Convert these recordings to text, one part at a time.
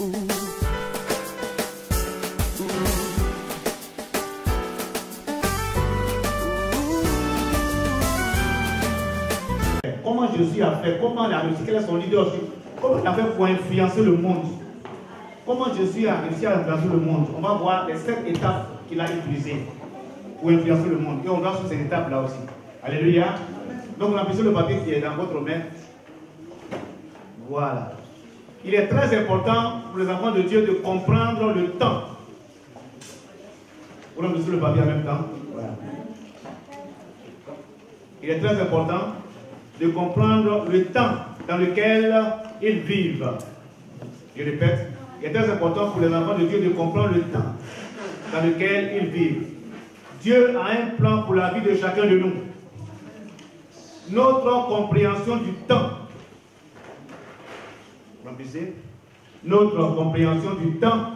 Comment Jésus a fait, comment il a réussi, quel est son leadership, comment il a fait pour influencer le monde. Comment Jésus a réussi à influencer le monde. On va voir les 7 étapes qu'il a utilisées pour influencer le monde. Et on va sur ces étapes-là aussi. Alléluia. Donc on a pris le papier qui est dans votre main. Voilà. Il est très important pour les enfants de Dieu de comprendre le temps. On a pris le papier en même temps. Voilà. Il est très important de comprendre le temps dans lequel ils vivent. Je répète, il est très important pour les enfants de Dieu de comprendre le temps dans lequel ils vivent. Dieu a un plan pour la vie de chacun de nous. Notre compréhension du temps, notre compréhension du temps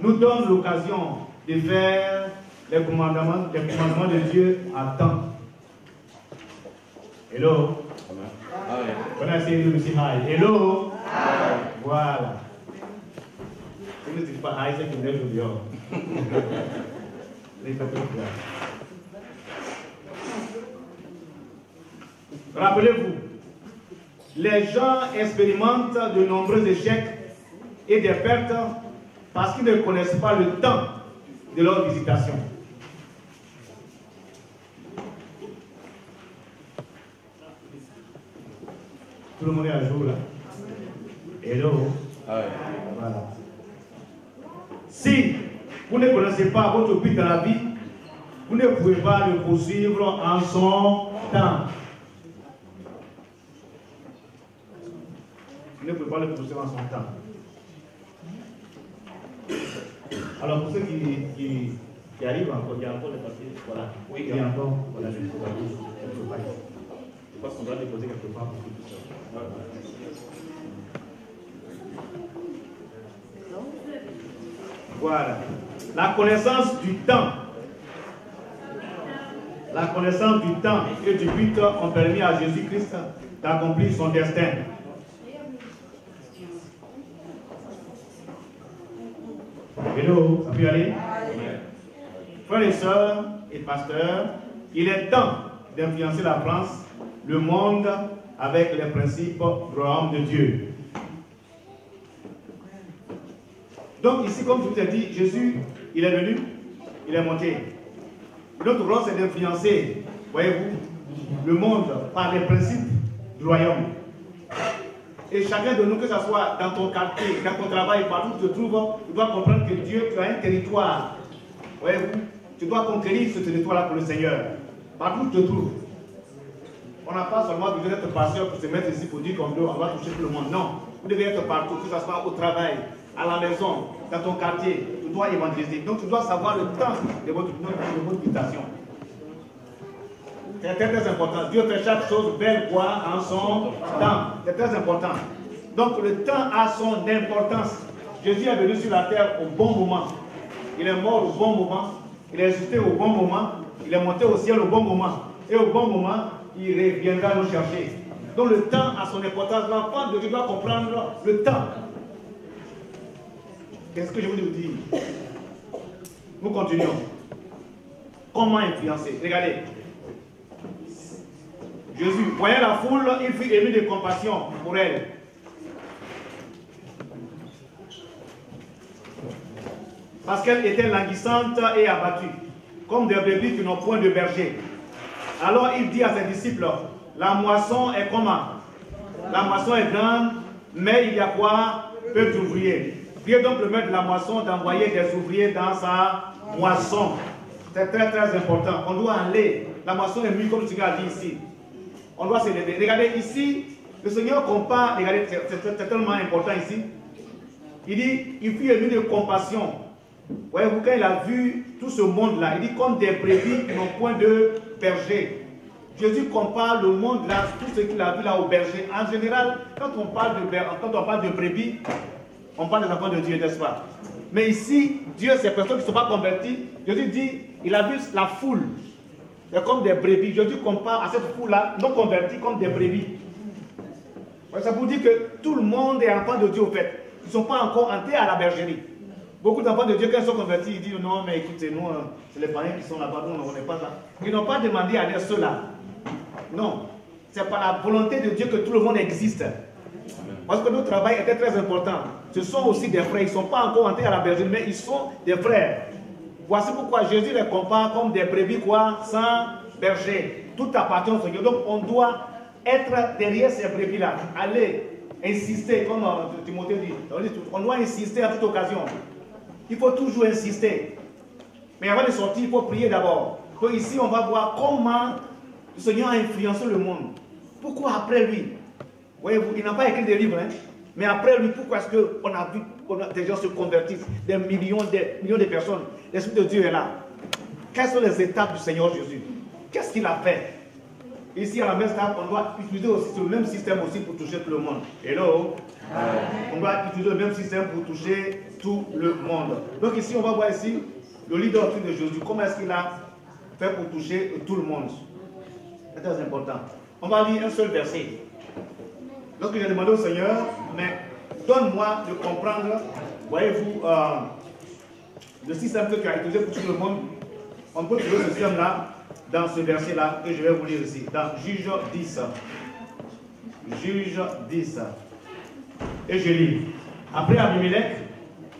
nous donne l'occasion de faire les commandements de Dieu à temps. Hello. When I say you say hi. Hello. Hi. Voilà. Si vous ne dites pas hi, c'est que vous êtes dehors. Rappelez-vous, les gens expérimentent de nombreux échecs et des pertes parce qu'ils ne connaissent pas le temps de leur visitation. Tout le monde est à jour là. Hello. Voilà. Si vous ne connaissez pas votre but dans la vie, vous ne pouvez pas le poursuivre en son temps. Vous ne pouvez pas le poursuivre en son temps. Alors pour ceux qui arrivent encore, il y a encore des papiers. Voilà. Oui, il y a encore. Voilà, je pense qu'on doit déposer quelque part pour tout ça. Voilà. La connaissance du temps. La connaissance du temps et du but ont permis à Jésus-Christ d'accomplir son destin. Hello, ça peut y aller? Frères et sœurs et pasteurs, il est temps d'influencer la France, le monde, avec les principes du royaume de Dieu. Donc ici, comme je vous ai dit, Jésus, il est venu, il est monté. Notre rôle, c'est d'influencer, voyez-vous, le monde par les principes du royaume. Et chacun de nous, que ce soit dans ton quartier, dans ton travail, partout où tu te trouves, tu dois comprendre que Dieu, tu as un territoire. Voyez-vous, tu dois conquérir ce territoire-là pour le Seigneur. Partout où tu te trouves. On n'a pas seulement besoin d'être pasteur pour se mettre ici pour dire qu'on va toucher tout le monde. Non, vous devez être partout, que ce soit au travail, à la maison, dans ton quartier. Tu dois évangéliser. Donc tu dois savoir le temps de votre invitation. C'est très très important. Dieu fait chaque chose belle quoi en son temps. C'est très important. Donc le temps a son importance. Jésus est venu sur la terre au bon moment. Il est mort au bon moment. Il est ressuscité au bon moment. Il est monté au ciel au bon moment. Et au bon moment, il reviendra nous chercher. Donc le temps a son importance. L'enfant de Dieu doit comprendre le temps. Qu'est-ce que je voulais vous dire? Nous continuons. Comment influencer? Regardez. Jésus, voyant la foule, il fut ému de compassion pour elle. Parce qu'elle était languissante et abattue, comme des brebis qui n'ont point de berger. Alors il dit à ses disciples, la moisson est comment? La moisson est grande, mais il y a quoi? Peu d'ouvriers. Priez donc le maître de la moisson d'envoyer des ouvriers dans sa moisson. C'est très très important. On doit aller. La moisson est mûre comme tu as dit ici. On doit se lever. Regardez ici, le Seigneur compare, regardez, c'est tellement important ici. Il dit, il fut ému de compassion. Voyez-vous, quand il a vu tout ce monde-là, il dit comme des brebis qui n'ont point de berger. Jésus compare le monde là, tout ce qu'il a vu là au berger. En général, quand on parle de brebis, on parle des enfants de Dieu, n'est-ce pas? Mais ici, Dieu, ces personnes qui ne sont pas converties, Jésus dit, il a vu la foule. C'est comme des brebis. Jésus compare à cette foule-là, non convertie, comme des brebis. Ça vous dit que tout le monde est enfant de Dieu au fait. Ils ne sont pas encore entrés à la bergerie. Beaucoup d'enfants de Dieu, quand ils sont convertis, ils disent non, mais écoutez, nous, c'est les païens qui sont là-bas, nous, on n'est pas là. Ils n'ont pas demandé à être ceux-là. Non. C'est par la volonté de Dieu que tout le monde existe. Parce que notre travail était très important. Ce sont aussi des frères. Ils ne sont pas encore entrés à la bergerie, mais ils sont des frères. Voici pourquoi Jésus les compare comme des brebis quoi, sans berger. Tout appartient au Seigneur. Donc on doit être derrière ces brebis-là. Aller insister, comme Timothée dit. On doit insister à toute occasion. Il faut toujours insister. Mais avant de sortir, il faut prier d'abord. Donc ici, on va voir comment le Seigneur a influencé le monde. Pourquoi après lui? Voyez-vous, il n'a pas écrit des livres, hein? Mais après lui, pourquoi est-ce qu'on a vu des gens se convertissent, des millions de personnes? L'Esprit de Dieu est là. Quelles sont les étapes du Seigneur Jésus? Qu'est-ce qu'il a fait? Ici, à la même stade, on doit utiliser aussi le même système aussi pour toucher tout le monde. Hello? On doit utiliser le même système pour toucher tout le monde. Donc ici, on va voir ici le leader de Jésus. Comment est-ce qu'il a fait pour toucher tout le monde? C'est très important. On va lire un seul verset. Lorsque j'ai demandé au Seigneur, mais donne-moi de comprendre, voyez-vous, le système que tu as utilisé pour tout le monde, on peut trouver ce système-là dans ce verset-là que je vais vous lire ici, dans Juge 10. Juge 10. Et je lis. Après Abimelech,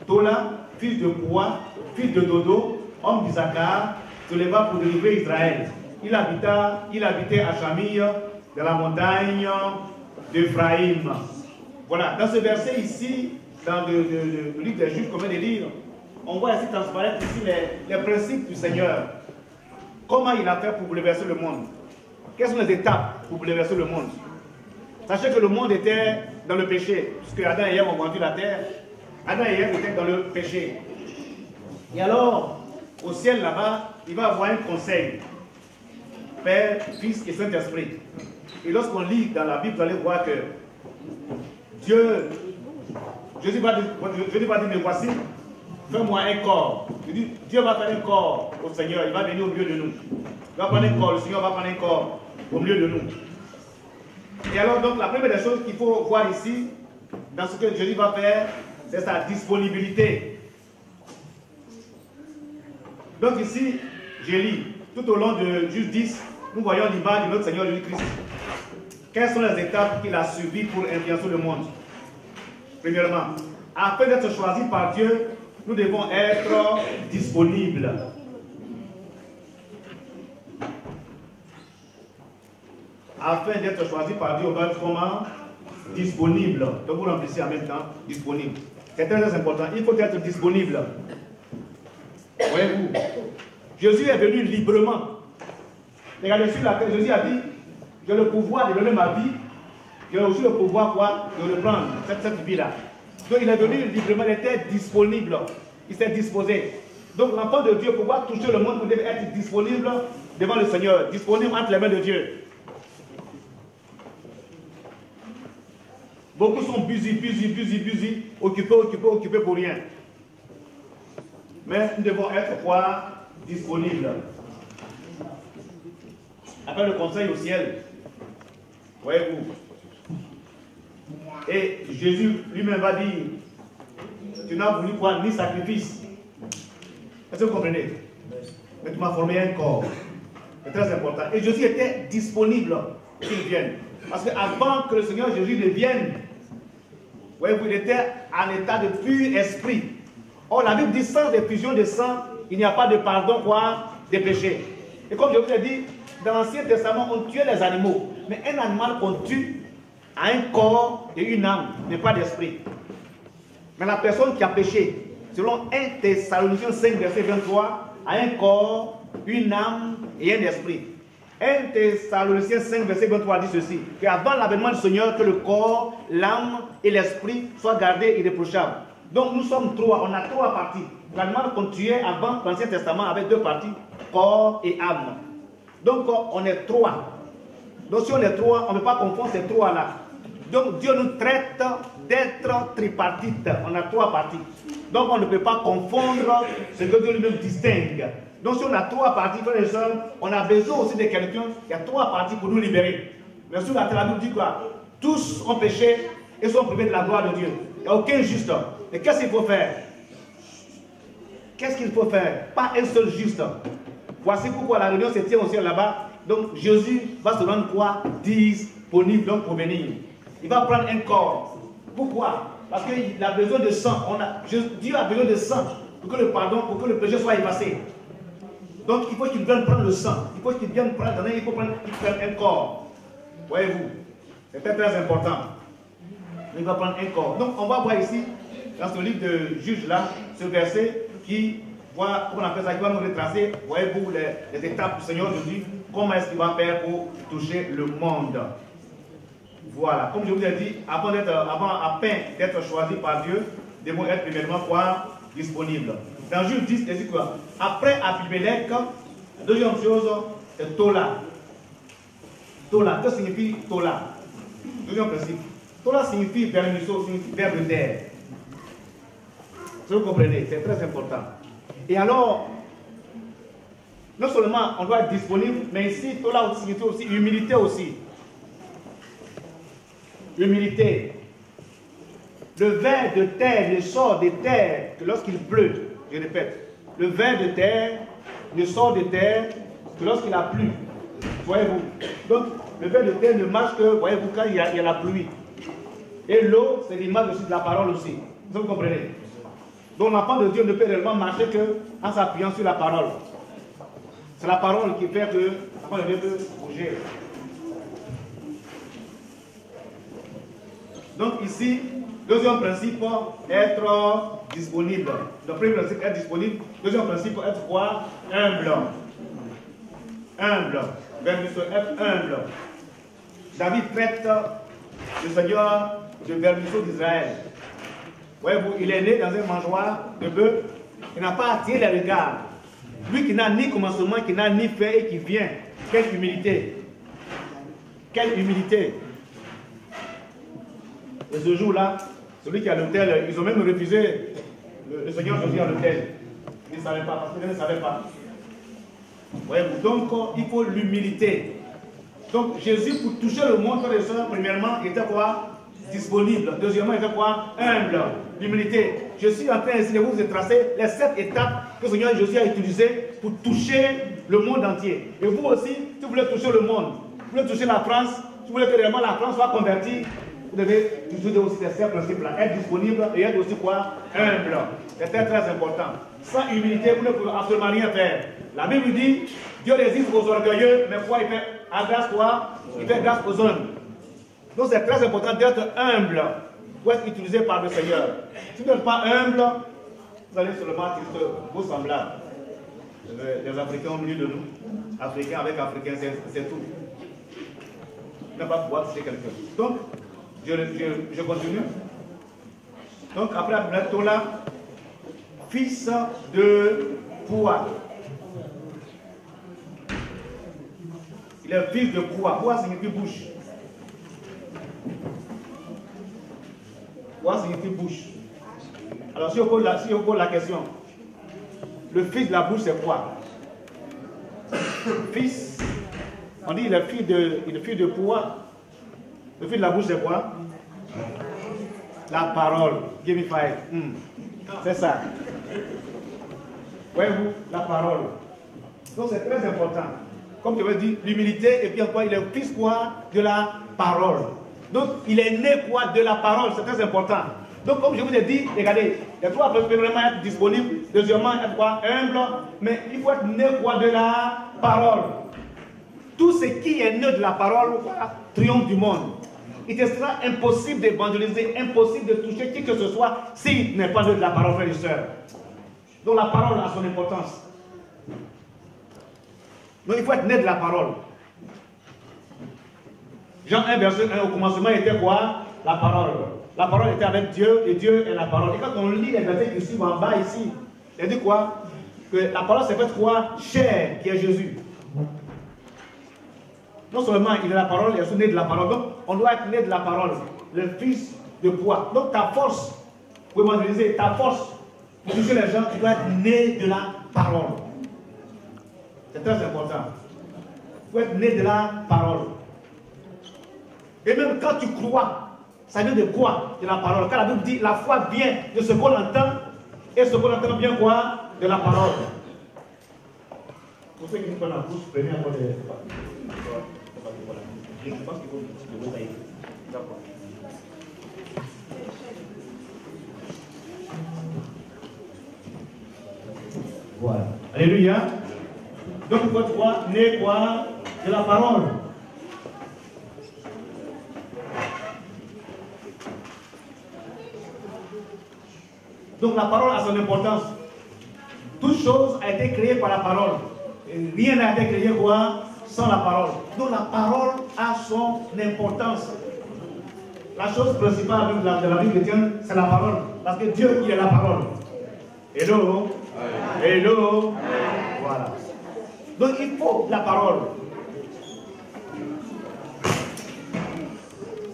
Tola, fils de Poua, fils de Dodo, homme d'Isaacar, se leva pour délivrer Israël. Il habitait à Chamille, dans la montagne d'Ephraïm. Voilà, dans ce verset ici, dans le livre des Juges, comme on dit, on voit ici transparaître ici les principes du Seigneur. Comment il a fait pour bouleverser le monde? Quelles sont les étapes pour bouleverser le monde? Sachez que le monde était dans le péché, puisque Adam et Ève ont vendu la terre. Adam et Ève étaient dans le péché. Et alors, au ciel là-bas, il va avoir un conseil. Père, Fils et Saint-Esprit. Et lorsqu'on lit dans la Bible, vous allez voir que Jésus va dire, mais voici, fais-moi un corps. Dieu va faire un corps au Seigneur, il va venir au milieu de nous. Il va prendre un corps, le Seigneur va prendre un corps au milieu de nous. Et alors, donc, la première des choses qu'il faut voir ici, dans ce que Jésus va faire, c'est sa disponibilité. Donc ici, je lis, tout au long de Juge 10, nous voyons l'image de notre Seigneur Jésus-Christ. Quelles sont les étapes qu'il a suivies pour influencer le monde? Premièrement, afin d'être choisi par Dieu, nous devons être disponibles. Afin d'être choisi par Dieu, on doit être comment? Disponible. Donc vous remplissez en même temps, disponible. C'est très important. Il faut être disponible. Voyez-vous, Jésus est venu librement. Regardez sur la terre, Jésus a dit, j'ai le pouvoir de donner ma vie, j'ai aussi le pouvoir quoi, de reprendre cette vie-là. Donc il est venu librement, il était disponible, il s'est disposé. Donc l'enfant de Dieu, pour pouvoir toucher le monde, vous devez être disponible devant le Seigneur, disponible entre les mains de Dieu. Beaucoup sont busy, occupés pour rien. Mais nous devons être quoi? Disponibles. Après le conseil au ciel, voyez-vous. Et Jésus lui-même va dire, tu n'as voulu quoi? Ni sacrifice. Est-ce que vous comprenez? Mais tu m'as formé un corps. C'est très important. Et Jésus était disponible pour qu'il vienne. Parce qu'avant que le Seigneur Jésus ne vienne, voyez-vous, il était en état de pur esprit. Or, la Bible dit, sans effusion de sang, il n'y a pas de pardon, quoi, des péchés. Et comme je vous l'ai dit, dans l'Ancien Testament, on tuait les animaux. Mais un animal qu'on tue a un corps et une âme, mais pas d'esprit. Mais la personne qui a péché, selon 1 Thessaloniciens 5, verset 23, a un corps, une âme et un esprit. 1 Thessaloniciens 5, verset 23 dit ceci, qu'avant l'avènement du Seigneur, que le corps, l'âme et l'esprit soient gardés irréprochables. Donc nous sommes trois, on a trois parties. L'animal qu'on tuait avant l'Ancien Testament avait deux parties, corps et âme. Donc on est trois. Donc si on est trois, on ne peut pas confondre ces trois-là. Donc Dieu nous traite d'être tripartite. On a trois parties. Donc on ne peut pas confondre ce que Dieu lui-même distingue. Donc si on a trois parties, frères et sœurs, on a besoin aussi de quelqu'un qui a trois parties pour nous libérer. Mais sur la Bible dit quoi? Tous ont péché et sont privés de la gloire de Dieu. Il n'y a aucun juste. Et qu'est-ce qu'il faut faire? Qu'est-ce qu'il faut faire? Pas un seul juste. Voici pourquoi la réunion se tient aussi là-bas. Donc Jésus va se rendre quoi? Disponible donc pour venir. Il va prendre un corps. Pourquoi? Parce qu'il a besoin de sang. Dieu a besoin de sang pour que le pardon, pour que le péché soit effacé. Donc il faut qu'il vienne prendre le sang. Il faut qu'il vienne prendre, il faut prendre un corps. Voyez-vous? C'est très important. Il va prendre un corps. Donc on va voir ici, dans ce livre de Juges là, ce verset qui voit, comment on appelle ça, qui va nous retracer, voyez-vous, les étapes du Seigneur Jésus, comment est-ce qu'il va faire pour toucher le monde. Voilà, comme je vous ai dit, avant à peine d'être choisi par Dieu, devons être premièrement quoi? Disponible. Dans Juge 10, il dit quoi? Après Abimelech, la deuxième chose, c'est Tola. Tola, que signifie Tola? Deuxième principe. Tola signifie vermisseau, signifie verbe de terre. Vous comprenez, c'est très important. Et alors, non seulement on doit être disponible, mais ici, Tola signifie aussi humilité aussi. Humilité. Le ver de terre ne sort de terre que lorsqu'il pleut. Je répète, le ver de terre ne sort de terre que lorsqu'il a plu. Voyez-vous. Donc, le ver de terre ne marche que, voyez-vous, quand il y a la pluie. Et l'eau, c'est l'image aussi de la parole aussi. Vous comprenez? Donc, l'enfant de Dieu ne peut réellement marcher qu'en s'appuyant sur la parole. C'est la parole qui fait que l'enfant de Dieu peut bouger. Donc, ici, deuxième principe, être disponible. Le premier principe, être disponible. Deuxième principe, être quoi? Humble. Humble. Vermisseau, être humble. David traite le Seigneur de vermisseau d'Israël. Voyez-vous, il est né dans un mangeoire de bœuf. Il n'a pas attiré les regards. Lui qui n'a ni commencement, qui n'a ni fin et qui vient. Quelle humilité. Quelle humilité. Et ce jour-là, celui qui a l'autel, ils ont même refusé le Seigneur Jésus à l'autel. Ils ne savaient pas, parce qu'ils ne savaient pas. Voyez-vous, donc il faut l'humilité. Donc Jésus, pour toucher le monde, frères et sœurs, premièrement, il était quoi? Disponible. Deuxièmement, il était quoi? Humble. L'humilité. Je suis en train de vous tracer les 7 étapes que le Seigneur Jésus a utilisées pour toucher le monde entier. Et vous aussi, si vous voulez toucher le monde, vous voulez toucher la France, si vous voulez que réellement la France soit convertie, vous devez utiliser aussi ces 7 principes-là. Être disponible et être aussi quoi? Humble. C'est très important. Sans humilité, vous ne pouvez absolument rien faire. La Bible dit, Dieu résiste aux orgueilleux, mais quoi? Il fait grâce quoi? Il fait grâce aux hommes. Donc c'est très important d'être humble pour être utilisé par le Seigneur. Si vous n'êtes pas humble, vous allez seulement utiliser vos semblables. Les Africains au milieu de nous, Africains avec Africains, c'est tout. Vous n'allez pas pouvoir toucher quelqu'un. Donc, je continue. Donc après Tola, fils de Poua. Il est fils de Poua. Poua signifie bouche. Poua signifie bouche. Alors si on pose la question, le fils de la bouche c'est quoi? Fils, on dit il est fils de Poua. Le fils de la bouche c'est quoi? La parole. Give me 5. C'est ça. Voyez-vous, la parole. Donc c'est très important. Comme je veux dire, l'humilité, et puis encore, il est fils quoi? De la parole. Donc il est né quoi? De la parole, c'est très important. Donc comme je vous ai dit, regardez, les 3 premièrement être disponible, deuxièmement être quoi? Humble, mais il faut être né quoi? De la parole. Tout ce qui est né de la parole, quoi, triomphe du monde. Il te sera impossible d'évangéliser, impossible de toucher qui que ce soit s'il n'est pas né de la parole, frères et sœurs. Donc la parole a son importance. Donc il faut être né de la parole. Jean 1, verset 1, au commencement était quoi? La parole. La parole était avec Dieu et Dieu est la parole. Et quand on lit les versets qui suivent en bas ici, il dit quoi? Que la parole s'est faite quoi? Chair, qui est Jésus. Non seulement il est la parole, il est né de la parole. Donc on doit être né de la parole. Le fils de Poua. Donc ta force pour évangéliser, ta force pour toucher les gens, tu dois être né de la parole. C'est très important. Il faut être né de la parole. Et même quand tu crois, Ça vient de quoi? De la parole. Quand la Bible dit la foi vient de ce qu'on entend, et ce qu'on entend vient quoi? De la parole. Pour ceux qui nous prennent la bouche, prenez encore des... Je pense qu'il faut le détailler. D'accord. Voilà. Alléluia. Donc, il faut quoi? Né quoi? De la parole. Donc, la parole a son importance. Toute chose a été créée par la parole. Et rien n'a été créé quoi? Sans la parole. Donc, la parole a son importance. La chose principale de la vie chrétienne, c'est la parole. Parce que Dieu, il est la parole. Hello? Hello? Voilà. Donc il faut la parole.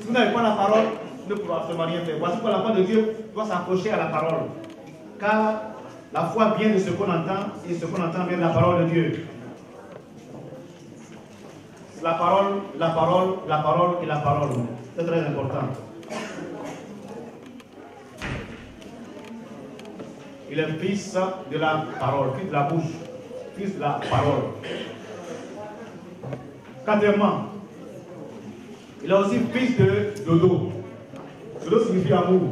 Si vous n'avez pas la parole, vous ne pourrez absolument rien faire. Voici pourquoi la foi de Dieu doit s'accrocher à la parole. Car la foi vient de ce qu'on entend, et ce qu'on entend vient de la parole de Dieu. La parole, la parole, la parole et la parole. C'est très important. Il est fils de la parole, fils de la bouche, fils de la parole. Quatrièmement, il est aussi fils de dodo. Dodo signifie amour.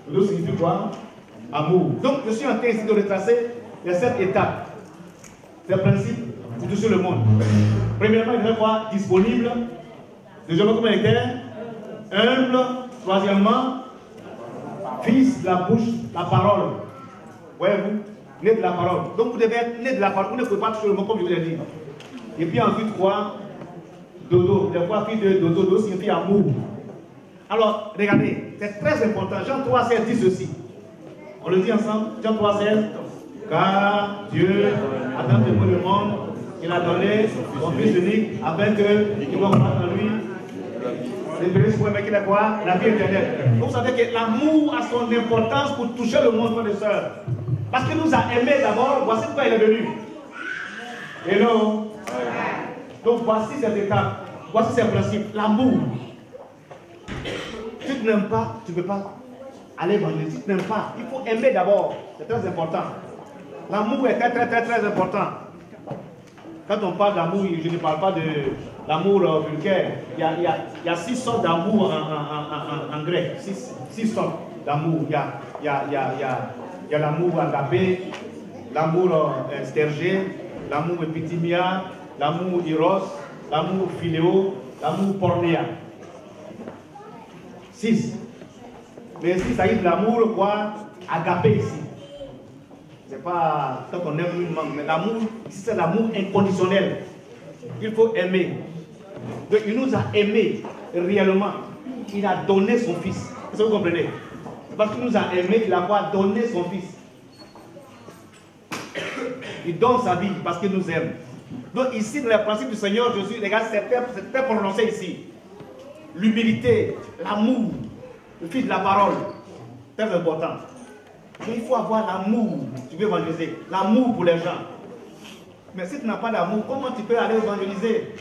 Dodo signifie quoi? Amour. Donc, je suis en train ici de retracer les 7 étapes, ces principes pour toucher le monde. Premièrement, il est quoi? Disponible. Deuxièmement, comment il était? Humble. Troisièmement, fils de la bouche, la parole. Voyez-vous? Né de la parole. Donc vous devez être né de la parole. Vous ne pouvez pas toucher le mot comme je vous l'ai dit. Et puis ensuite quoi? Dodo. Des fois, fils de dodo, dodo signifie amour. Alors, regardez, c'est très important. Jean 3,16 dit ceci. On le dit ensemble. Jean 3,16. Car Dieu a tant aimé le monde, il a donné son Fils unique afin qu'il va croire en lui. Les bénis pour qu'il a quoi? La vie éternelle. Donc vous savez que l'amour a son importance pour toucher le monde, frères et sœurs. Parce qu'il nous a aimés d'abord, voici pourquoi il est venu. Hello? Donc voici cette étape, voici ces principes. L'amour. Si tu n'aimes pas, tu ne peux pas aller évangéliser. Si tu n'aimes pas, il faut aimer d'abord. C'est très important. L'amour est très, très, très, très important. Quand on parle d'amour, je ne parle pas de l'amour vulgaire. Il y a 6 sortes d'amour en grec. 6 sortes d'amour. Il y a l'amour agapé, l'amour stergé, l'amour epithymia, l'amour eros, l'amour philéo, l'amour pornéa. 6. Mais ici, il s'agit de l'amour quoi? Agapé ici. C'est pas quand on aime une manque, mais l'amour, ici c'est l'amour inconditionnel. Il faut aimer. Donc il nous a aimés réellement. Il a donné son fils. Est-ce que vous comprenez? Parce qu'il nous a aimés, il a pas donné son fils. Il donne sa vie parce qu'il nous aime. Donc ici, dans les principes du Seigneur Jésus, regarde, c'est très prononcé ici. L'humilité, l'amour, le fils de la parole, très important. Mais il faut avoir l'amour, tu veux évangéliser, l'amour pour les gens. Mais si tu n'as pas d'amour, comment tu peux aller évangéliser?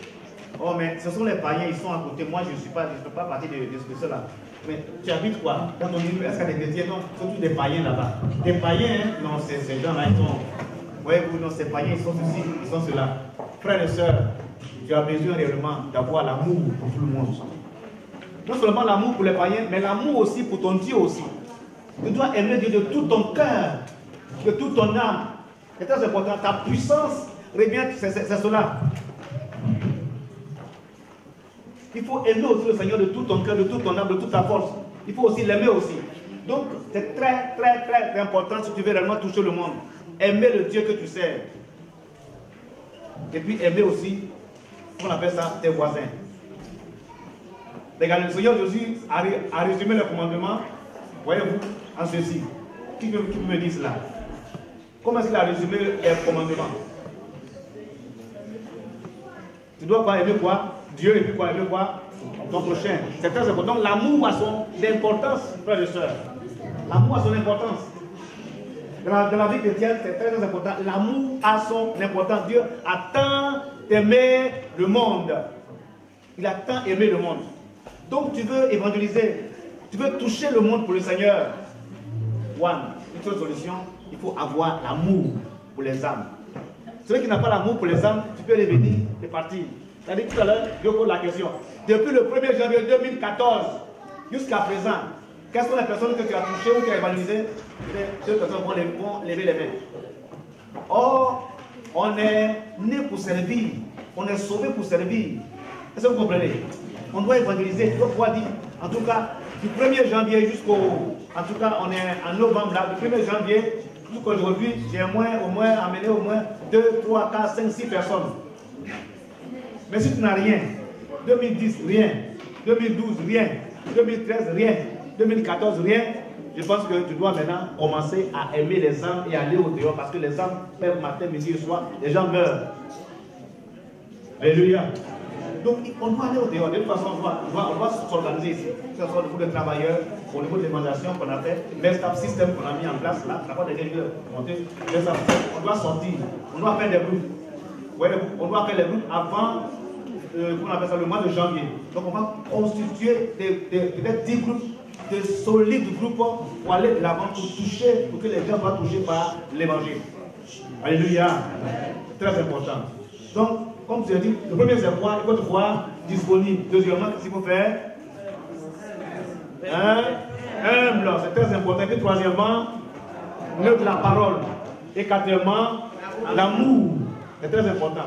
Oh, mais ce sont les païens, ils sont à côté. Moi, je ne fais pas partie de cela. Mais tu habites quoi? Dans ton milieu, est-ce qu'il y a des chrétiens? Non, surtout des païens là-bas. Des païens, hein? Non, ces gens-là, ils sont. Voyez-vous, non, ces païens, ils sont ceci, ils sont cela. Frères et sœurs, tu as besoin réellement d'avoir l'amour pour tout le monde. Non seulement l'amour pour les païens, mais l'amour aussi pour ton Dieu aussi. Tu dois aimer Dieu de tout ton cœur, de toute ton âme. C'est très important. Ta puissance revient, c'est cela. Il faut aimer aussi le Seigneur de tout ton cœur, de toute ton âme, de toute ta force. Il faut aussi l'aimer aussi. Donc, c'est très, très, très important si tu veux réellement toucher le monde. Aimer le Dieu que tu sers. Et puis aimer aussi, on appelle ça, tes voisins. Regardez, le Seigneur Jésus a résumé le commandement, voyez-vous, en ceci. Qui peut me dire cela? Comment est-ce qu'il a résumé les commandements? Tu dois pas aimer quoi? Dieu et puis quoi? Aimer quoi? Ton prochain. C'est très important. Donc l'amour a son importance, frères et sœurs. L'amour a son importance. Dans la vie chrétienne, c'est très, très important. L'amour a son importance. Dieu a tant aimé le monde. Il a tant aimé le monde. Donc tu veux évangéliser, tu veux toucher le monde pour le Seigneur. Une seule solution, il faut avoir l'amour pour les âmes. Celui qui n'a pas l'amour pour les âmes, tu peux revenir et partir. C'est-à-dire tout à l'heure, je pose la question. Depuis le 1er janvier 2014 jusqu'à présent, quelles sont les personnes que tu as touchées ou que tu as évangélisées? Ces personnes vont lever les mains. Or, on est né pour servir. On est sauvé pour servir. Est-ce que vous comprenez? On doit évangéliser. Tu dois pouvoir dire, en tout cas, du 1er janvier jusqu'au... En tout cas, on est en novembre, là, du 1er janvier jusqu'aujourd'hui, j'ai au moins amené au moins 2, 3, 4, 5, 6 personnes. Mais si tu n'as rien, 2010, rien. 2012, rien. 2013, rien. 2014, rien. Je pense que tu dois maintenant commencer à aimer les âmes et aller au dehors parce que les âmes peuvent matin, midi et soir, les gens meurent. Alléluia. Donc on doit aller au dehors. De toute façon, on doit s'organiser ici. Que ce soit au niveau des travailleurs, au niveau de l'évaluation qu'on a fait, le staff système qu'on a mis en place là, la part des gens monter, on doit sortir, on doit faire des groupes. Ouais, on doit faire les groupes avant, on appelle ça le mois de janvier. Donc on va constituer peut-être 10 groupes, de solides groupes pour aller de l'avant, pour toucher, pour que les gens soient touchés par l'évangile. Alléluia. Très important. Donc, comme tu as dit, le premier c'est quoi? Il faut te voir disponible. Deuxièmement, qu'est-ce qu'il faut faire? Humble, c'est très important. Et troisièmement, neutre la parole. Et quatrièmement, l'amour. C'est très important.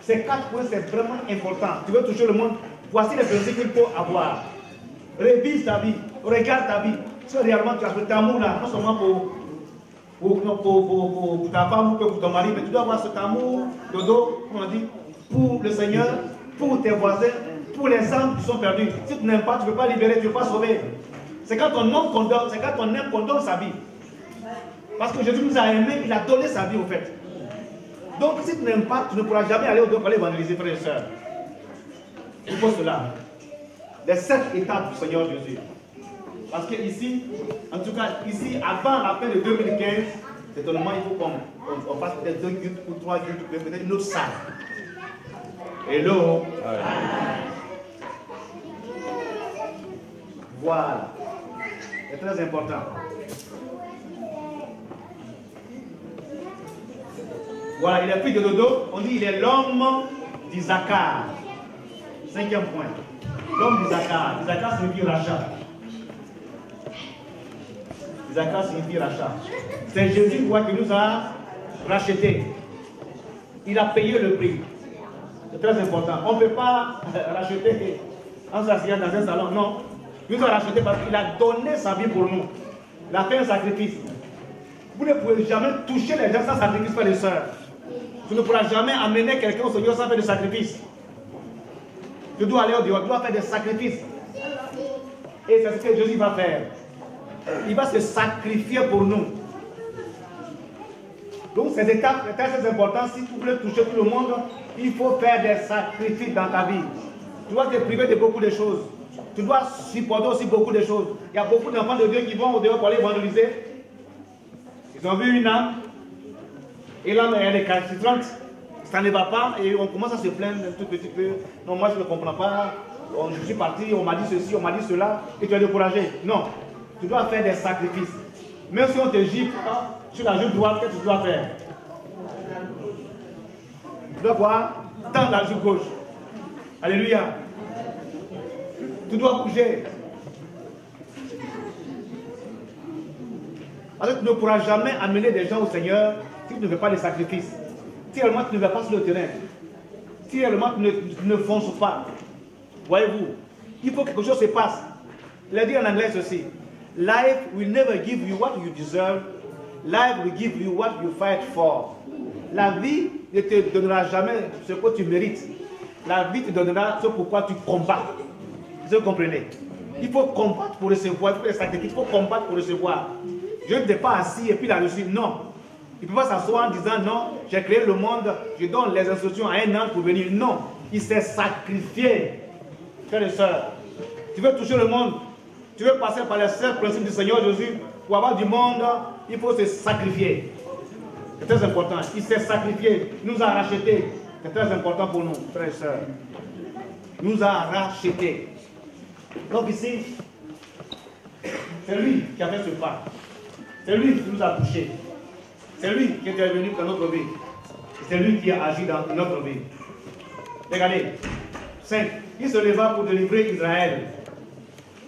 Ces 4 points, c'est vraiment important. Tu veux toucher le monde, voici les principes qu'il faut avoir. Révise ta vie, regarde ta vie. Si réellement tu as cet amour-là, non seulement pour ta femme ou pour ton mari, mais tu dois avoir cet amour, dodo, comme on dit, pour le Seigneur, pour tes voisins, pour les âmes qui sont perdues. Si tu n'aimes pas, tu ne peux pas libérer, tu ne peux pas sauver. C'est quand ton homme condamne, c'est quand on aime qu'on donne sa vie. Parce que Jésus nous a aimés, il a donné sa vie au fait. Donc si tu n'aimes pas, tu ne pourras jamais aller au-delà pour aller évangéliser, frères et sœurs. Il faut cela. Les 7 étapes du Seigneur Jésus. Parce que ici, en tout cas, ici, avant la fin de 2015, certainement, il faut qu'on fasse peut-être 2 cultes ou 3 cultes, peut-être une autre salle. Hello. Voilà. C'est très important. Voilà, il est pris de dodo. On dit il est l'homme d'Isaacar. 5e point. L'homme d'Isaacar. Isaacar signifie rachat. Isaacar signifie rachat. C'est Jésus qui nous a rachetés. Il a payé le prix. C'est très important. On ne peut pas racheter en s'asseyant dans un salon. Non. Il nous a rachetés parce qu'il a donné sa vie pour nous. Il a fait un sacrifice. Vous ne pouvez jamais toucher les gens sans sacrifice, frères et sœurs. Tu ne pourras jamais amener quelqu'un au Seigneur sans faire de sacrifice. Tu dois aller au dehors, tu dois faire des sacrifices. Et c'est ce que Jésus va faire. Il va se sacrifier pour nous. Donc ces étapes sont très importantes. Si tu veux toucher tout le monde, il faut faire des sacrifices dans ta vie. Tu dois te priver de beaucoup de choses. Tu dois supporter aussi beaucoup de choses. Il y a beaucoup d'enfants de Dieu qui vont au dehors pour aller évangéliser. Ils ont vu une âme. Et là, elle est calcitrante. Ça ne va pas. Et on commence à se plaindre un tout petit peu. Non, moi je ne comprends pas. Je suis parti, on m'a dit ceci, on m'a dit cela. Et tu es découragé. Non. Tu dois faire des sacrifices. Même si on te gifle sur la joue droite, qu'est-ce que tu dois faire? Tu dois voir dans la joue gauche. Alléluia. Tu dois bouger. Parce que tu ne pourras jamais amener des gens au Seigneur si tu ne fais pas les sacrifices. Si réellement tu ne vas pas sur le terrain. Si réellement tu ne fonces pas. Voyez-vous, il faut que quelque chose se passe. Il a dit en anglais ceci. Life will never give you what you deserve. Life will give you what you fight for. La vie ne te donnera jamais ce que tu mérites. La vie te donnera ce pourquoi tu combats. Vous comprenez? Il faut combattre pour recevoir. Il faut les sacrifices. Il faut combattre pour recevoir. Je ne t'ai pas assis et puis il a reçu. Non. Il ne peut pas s'asseoir en disant non, j'ai créé le monde, je donne les instructions à un an pour venir. Non. Il s'est sacrifié. Frères et sœurs, tu veux toucher le monde, tu veux passer par les 7 principes du Seigneur Jésus, pour avoir du monde, il faut se sacrifier. C'est très important. Il s'est sacrifié, il nous a rachetés. C'est très important pour nous, frères et sœurs. Il nous a rachetés. Donc ici, c'est lui qui a fait ce pas. C'est lui qui nous a touchés. C'est lui qui est intervenu dans notre vie. C'est lui qui a agi dans notre vie. Regardez. 5. Il se leva pour délivrer Israël.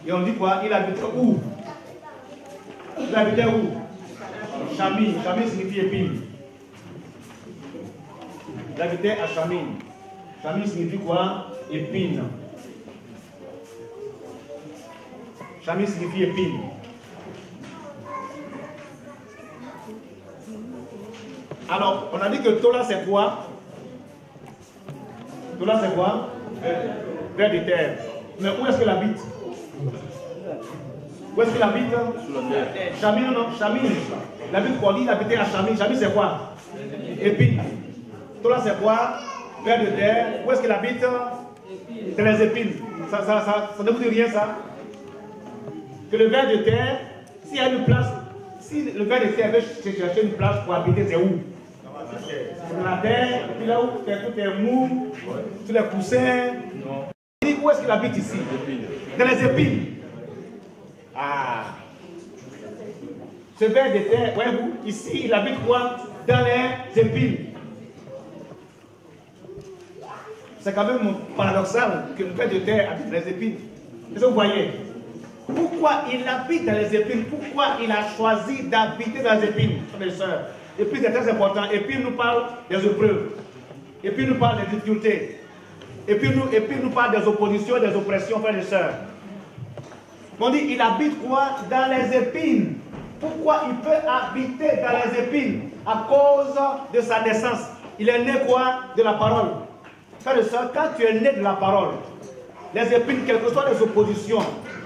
Et on dit quoi? Il habitait où? Il habitait où? Chami. Chami signifie épine. Il habitait à Chami. Chami signifie quoi? Épine. Chami signifie épine. Alors, on a dit que Tola c'est quoi? Tola c'est quoi? Vers des terres. Mais où est-ce qu'il habite? Où est-ce qu'il habite? Chami, non, Chami. Il habite quoi? Il habitait à Chami. Chami c'est quoi? Épine. Tola c'est quoi? Vers de terre. Où est-ce qu'il habite? C'est les épines. Ça ne vous dit rien ça? Que le ver de terre, s'il y a une place, si le ver de terre veut chercher une place pour habiter, c'est où? C'est dans la terre, puis là où tout est mou, tous les coussins. Où est-ce qu'il habite ici? Dans les épines. Ah. Ce ver de terre, voyez-vous, ici, il habite quoi? Dans les épines. C'est quand même paradoxal que le ver de terre habite dans les épines. Est-ce que vous voyez? Pourquoi il habite dans les épines? Pourquoi il a choisi d'habiter dans les épines, frères et sœurs? Épines, c'est très important. Épines nous parle des épreuves. Épines nous parle des difficultés. Épines nous parle des oppositions, des oppressions, frères et sœurs. On dit, il habite quoi? Dans les épines. Pourquoi il peut habiter dans les épines? À cause de sa naissance. Il est né quoi? De la parole. Frères et sœurs, quand tu es né de la parole, les épines, quelles que soient les oppositions,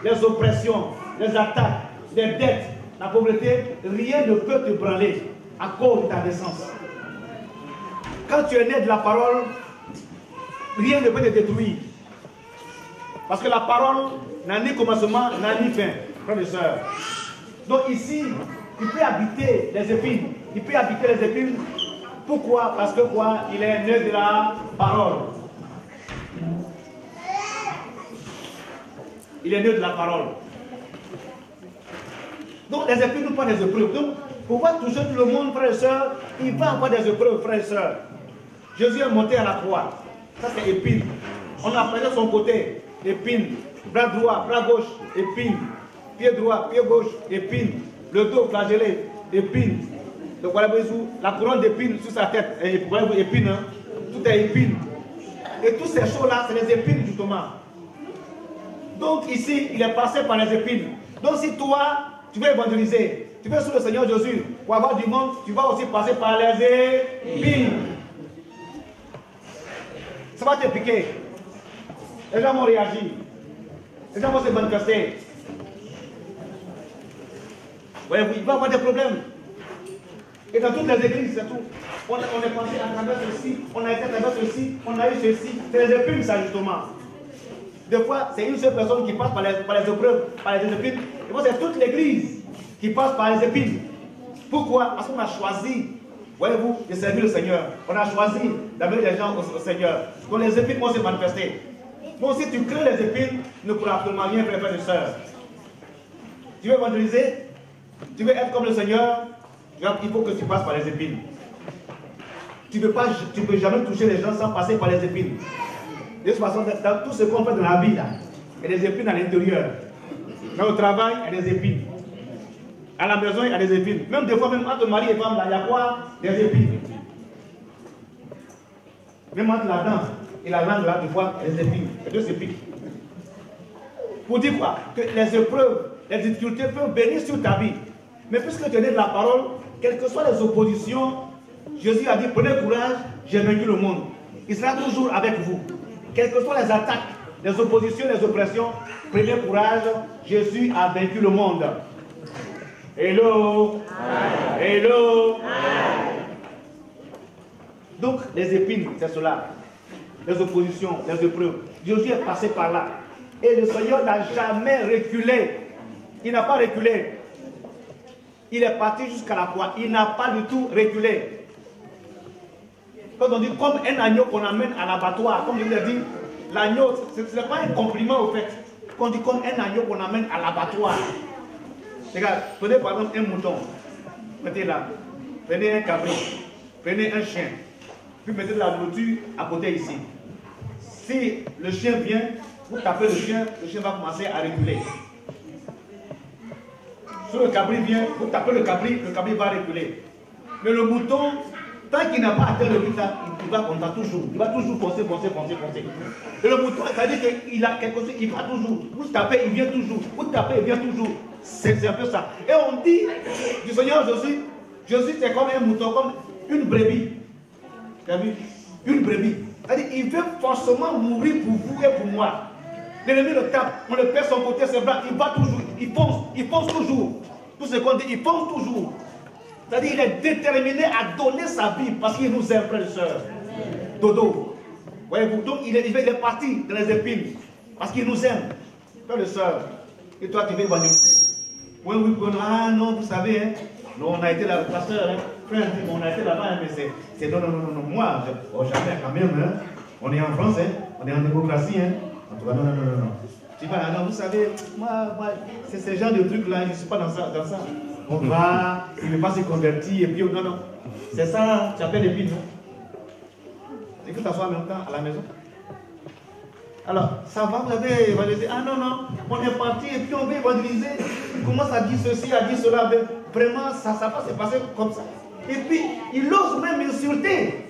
les oppressions, les attaques, les dettes, la pauvreté, rien ne peut te branler à cause de ta naissance. Quand tu es né de la parole, rien ne peut te détruire. Parce que la parole n'a ni commencement, n'a ni fin, frères et sœurs. Donc ici, il peut habiter les épines. Il peut habiter les épines. Pourquoi? Parce que quoi? Il est né de la parole. Il est né de la parole. Donc les épines nous parlent des épreuves. Donc pour pouvoir toucher tout le monde, frères et sœurs, il va avoir des épreuves, frères et sœurs. Jésus est monté à la croix. Ça c'est épine. On a pris son côté, épine. Bras droit, bras gauche, épine. Pied droit, pied gauche, épine. Le dos flagellé, épine. Donc voilà, la couronne d'épines sur sa tête, épine. Hein? Tout est épine. Et toutes ces choses-là, c'est les épines justement. Donc ici, il est passé par les épines. Donc si toi, tu veux évangéliser, tu veux sur le Seigneur Jésus, pour avoir du monde, tu vas aussi passer par les épines. Ça va te piquer. Les gens vont réagir. Les gens vont se manifester. Ouais, il va y avoir des problèmes. Et dans toutes les églises, c'est tout. On est passé à travers ceci, on a été à travers ceci, on a eu ceci. C'est les épines, ça justement. Des fois, c'est une seule personne qui passe par les épreuves, par les épines. Et moi, c'est toute l'église qui passe par les épines. Pourquoi? Parce qu'on a choisi, voyez-vous, de servir le Seigneur. On a choisi d'amener les gens au Seigneur. Donc les épines vont se manifester. Donc si tu crées les épines, tu ne pourras absolument rien faire, frères et sœurs. Tu veux évangéliser? Tu veux être comme le Seigneur? Il faut que tu passes par les épines. Tu ne peux jamais toucher les gens sans passer par les épines. De toute façon, dans tout ce qu'on fait dans la vie, là, il y a des épines à l'intérieur. Dans le travail, il y a des épines. À la maison, il y a des épines. Même des fois, même entre mari et femme, là, il y a quoi? Des épines. Même entre la dent et la langue, là, des fois, il y a des épines. Il y a deux épines. Pour dire quoi? Que les épreuves, les difficultés peuvent venir sur ta vie. Mais puisque tu es né de la parole, quelles que soient les oppositions, Jésus a dit, prenez courage, j'ai vaincu le monde. Il sera toujours avec vous. Quelles que soient les attaques, les oppositions, les oppressions, prenez courage, Jésus a vaincu le monde. Hello. Hello. Donc, les épines, c'est cela. Les oppositions, les épreuves. Jésus est passé par là. Et le Seigneur n'a jamais reculé. Il n'a pas reculé. Il est parti jusqu'à la croix. Il n'a pas du tout reculé. Quand on dit comme un agneau qu'on amène à l'abattoir, comme je vous l'ai dit, l'agneau, ce n'est pas un compliment au fait. conduit comme un agneau qu'on amène à l'abattoir. Regarde, prenez par exemple un mouton, mettez là, prenez un cabri, prenez un chien, puis mettez de la nourriture à côté ici. Si le chien vient, vous tapez le chien va commencer à reculer. Si le cabri vient, vous tapez le cabri va reculer. Mais le mouton, tant qu'il n'a pas atteint le but, il va toujours. Il va toujours foncer. Et le mouton, ça veut dire qu'il a quelque chose, il va toujours. Vous tapez, il vient toujours. Vous tapez, il vient toujours. C'est un peu ça. Et on dit du Seigneur Jésus, c'est comme un mouton, comme une brebis. Tu as vu? Une brebis. C'est-à-dire, il veut forcément mourir pour vous et pour moi. L'ennemi le tape, on le perd son côté, ses bras, il va toujours, il fonce toujours. Tout ce qu'on dit, il fonce toujours. C'est-à-dire, il est déterminé à donner sa vie parce qu'il nous aime, frères et sœurs. Dodo. Voyez-vous, donc il est parti dans les épines parce qu'il nous aime. Frères et sœurs, et toi tu veux évangéliser. Oui, ah non, vous savez, hein, non, on a été là, pasteur, hein, frère, on a été là-bas, hein, mais c'est non, moi, jamais quand même, hein, on est en France, hein, on est en démocratie, hein. En tout cas, non. Tu vas là, non, vous savez, moi c'est ce genre de trucs-là, je ne suis pas dans ça. On va, il ne veut pas se convertir, et puis, non. C'est ça, tu appelles les piles, non? Et que tu t'assois en même temps à la maison. Alors, ça va, vous avez évangélisé. Ah non, on est parti, et puis on veut évangéliser. Il commence à dire ceci, à dire cela. Vraiment, ça va se passer comme ça. Et puis, il ose même m'insulter.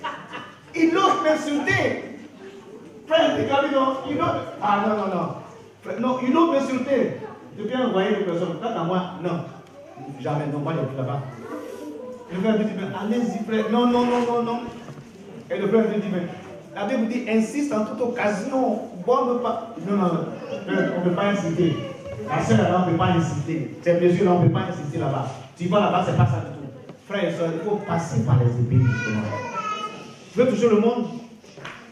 Frère, non, il ose. Ah non. Non, il ose m'insulter. Je viens envoyer une personne. Quant à moi, non. Jamais, non, moi, il n'y a plus là-bas. Le frère dit, allez-y, frère. Non. Et le frère dit, la Bible dit, insiste en toute occasion. Bon, on ne peut pas. Non. On ne peut pas inciter. La sœur là, on ne peut pas inciter. Ces mesures là, on ne peut pas inciter là-bas. Tu vas là-bas, c'est pas ça du tout. Frère et soeur, il faut passer par les épées, justement. Tu veux toucher le monde?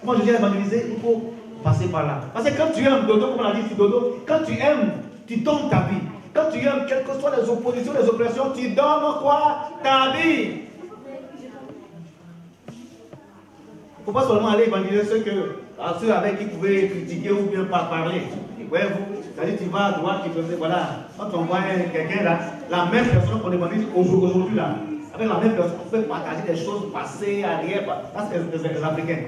Moi, je viens évangéliser, il faut passer par là. Parce que quand tu aimes, Dodo, comme on l'a dit, Dodo, quand tu aimes, tu donnes ta vie. Quand tu aimes, quelles que soient les oppositions, les oppressions, tu donnes quoi? Ta vie. Il ne faut pas seulement aller évangéliser ceux avec qui vous pouvez critiquer ou bien pas parler. Voyez-vous, c'est-à-dire tu vas à droite, tu faisais, voilà, quand on voit quelqu'un là, la même personne qu'on évangélise aujourd'hui là, avec la même personne, on peut partager des choses passées, arrière, parce que les Africains.